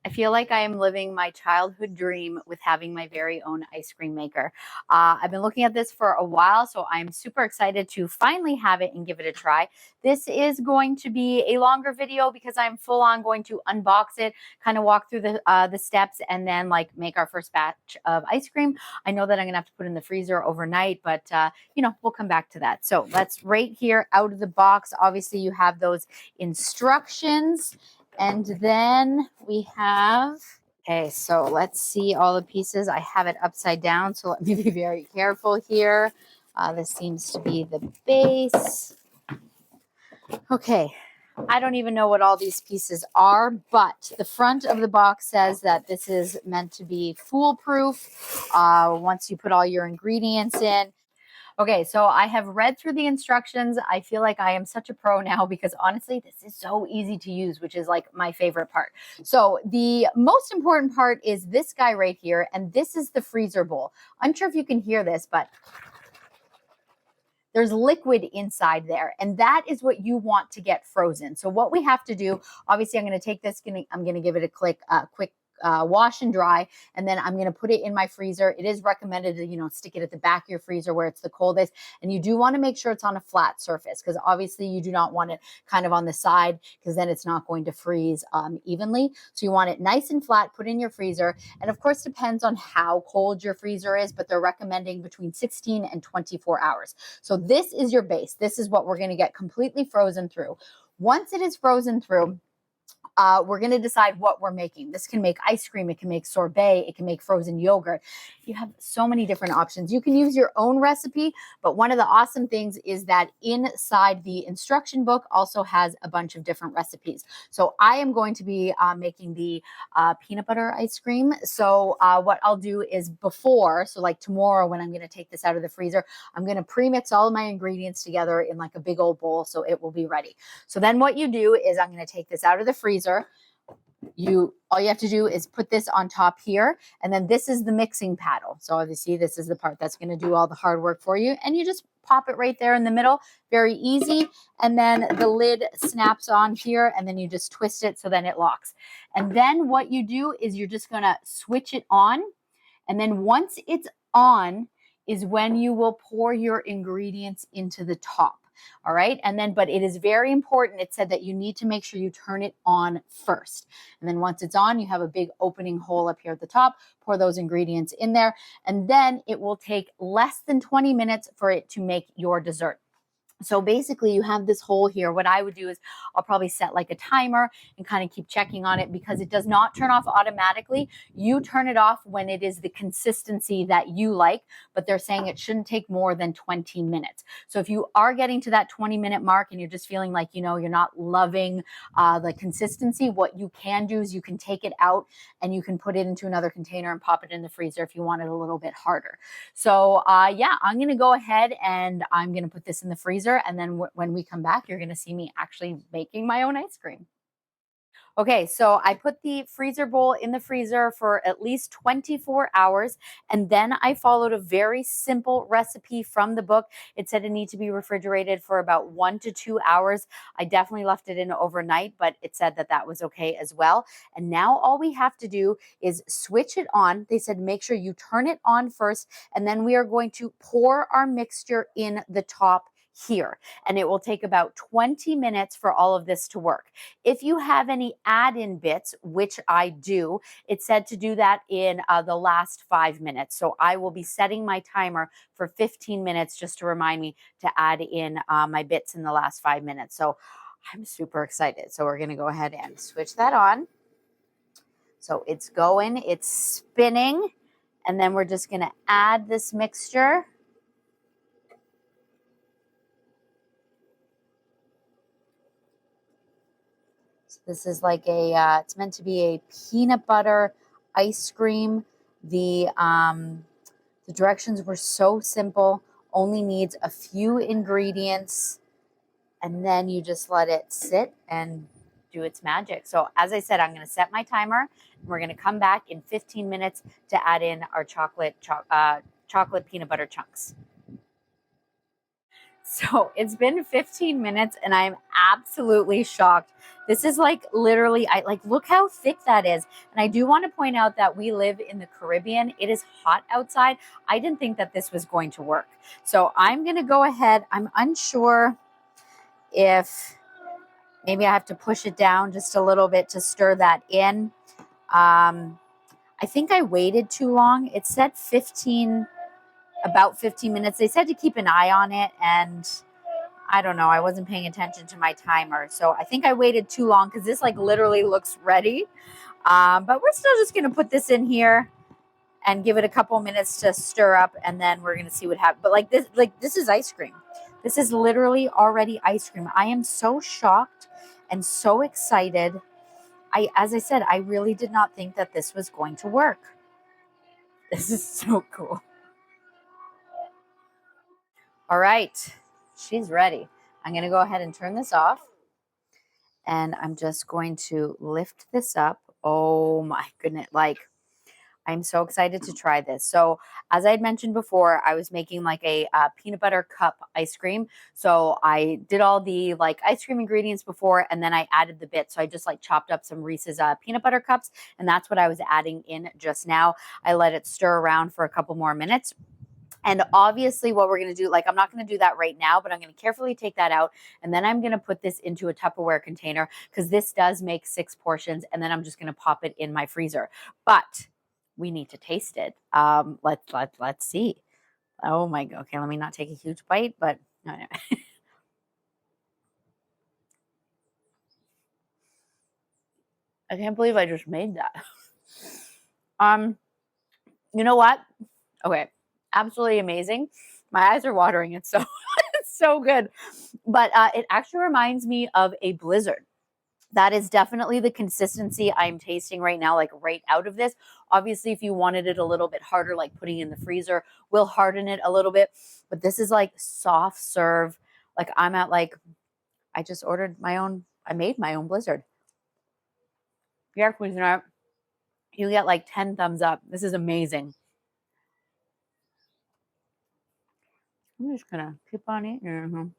I feel like I am living my childhood dream with having my very own ice cream maker. I've been looking at this for a while, so I'm super excited to finally have it and give it a try. This is going to be a longer video because I'm full on going to unbox it, kind of walk through the steps, and then like make our first batch of ice cream. I know that I'm gonna have to put in the freezer overnight, but we'll come back to that. So let's right here out of the box. Obviously, you have those instructions. And then we have, okay, so let's see all the pieces. I have it upside down, so let me be very careful here. This seems to be the base. Okay, I don't even know what all these pieces are, but the front of the box says that this is meant to be foolproof once you put all your ingredients in. Okay, so I have read through the instructions. I feel like I am such a pro now because honestly, this is so easy to use, which is like my favorite part. So the most important part is this guy right here, and this is the freezer bowl. Unsure if you can hear this, but there's liquid inside there, and that is what you want to get frozen. So what we have to do, obviously I'm going to take this, I'm going to give it a quick wash and dry, and then I'm going to put it in my freezer. It is recommended to, stick it at the back of your freezer where it's the coldest. And you do want to make sure it's on a flat surface because obviously you do not want it kind of on the side because then it's not going to freeze evenly. So you want it nice and flat, put in your freezer. And of course, depends on how cold your freezer is, but they're recommending between 16 and 24 hours. So this is your base. This is what we're going to get completely frozen through. Once it is frozen through, we're going to decide what we're making. This can make ice cream. It can make sorbet. It can make frozen yogurt. You have so many different options. You can use your own recipe, but one of the awesome things is that inside the instruction book also has a bunch of different recipes. So I am going to be making the peanut butter ice cream. So what I'll do is so like tomorrow when I'm going to take this out of the freezer, I'm going to pre-mix all of my ingredients together in like a big old bowl so it will be ready. So then what you do is I'm going to take this out of the freezer. All you have to do is put this on top here, and then this is the mixing paddle. So obviously this is the part that's going to do all the hard work for you, and you just pop it right there in the middle. Very easy. And then the lid snaps on here, and then you just twist it so then it locks. And then what you do is you're just going to switch it on, and then once it's on is when you will pour your ingredients into the top. All right. And then, but it is very important. It said that you need to make sure you turn it on first. And then once it's on, you have a big opening hole up here at the top, pour those ingredients in there. And then it will take less than 20 minutes for it to make your dessert. So basically you have this hole here. What I would do is I'll probably set like a timer and kind of keep checking on it because it does not turn off automatically. You turn it off when it is the consistency that you like, but they're saying it shouldn't take more than 20 minutes. So if you are getting to that 20-minute mark and you're just feeling like, you're not loving the consistency, what you can do is you can take it out and you can put it into another container and pop it in the freezer if you want it a little bit harder. So yeah, I'm going to go ahead and I'm going to put this in the freezer. And then when we come back, you're going to see me actually making my own ice cream. Okay, so I put the freezer bowl in the freezer for at least 24 hours, and then I followed a very simple recipe from the book. It said it needs to be refrigerated for about 1 to 2 hours. I definitely left it in overnight, but it said that that was okay as well. And now all we have to do is switch it on. They said make sure you turn it on first, and then we are going to pour our mixture in the top here, and it will take about 20 minutes for all of this to work. If you have any add-in bits, which I do, it said to do that in the last 5 minutes. So I will be setting my timer for 15 minutes just to remind me to add in my bits in the last 5 minutes. So I'm super excited. So we're going to go ahead and switch that on. So it's going, it's spinning, and then we're just going to add this mixture. This is like it's meant to be a peanut butter ice cream. The directions were so simple, only needs a few ingredients, and then you just let it sit and do its magic. So as I said, I'm going to set my timer, and we're going to come back in 15 minutes to add in our chocolate peanut butter chunks. So it's been 15 minutes and I'm absolutely shocked. This is like literally, I like, look how thick that is. And I do want to point out that we live in the Caribbean. It is hot outside. I didn't think that this was going to work. So I'm going to go ahead. I'm unsure if maybe I have to push it down just a little bit to stir that in. I think I waited too long. It said about 15 minutes. They said to keep an eye on it, and I don't know. I wasn't paying attention to my timer. So I think I waited too long because this like literally looks ready. But we're still just going to put this in here and give it a couple minutes to stir up, and then we're going to see what happens. But like this is ice cream. This is literally already ice cream. I am so shocked and so excited. As I said, I really did not think that this was going to work. This is so cool. All right, she's ready. I'm going to go ahead and turn this off. And I'm just going to lift this up. Oh my goodness. Like, I'm so excited to try this. So as I had mentioned before, I was making like a peanut butter cup ice cream. So I did all the like ice cream ingredients before, and then I added the bits. So I just like chopped up some Reese's peanut butter cups, and that's what I was adding in just now. I let it stir around for a couple more minutes. And obviously what we're going to do, like I'm not going to do that right now, but I'm going to carefully take that out. And then I'm going to put this into a Tupperware container because this does make 6 portions. And then I'm just going to pop it in my freezer. But we need to taste it. Let's see. Oh my God. Okay, let me not take a huge bite, but no. I can't believe I just made that. You know what? Okay, absolutely amazing. My eyes are watering. It's so it's so good. But it actually reminds me of a blizzard. That is definitely the consistency I'm tasting right now, like right out of this. Obviously, if you wanted it a little bit harder, like putting it in the freezer will harden it a little bit. But this is like soft serve. Like I'm at like, I just ordered my own, I made my own blizzard. Yeah, Cuisinart, you get like 10 thumbs up. This is amazing. I'm just gonna keep on eating.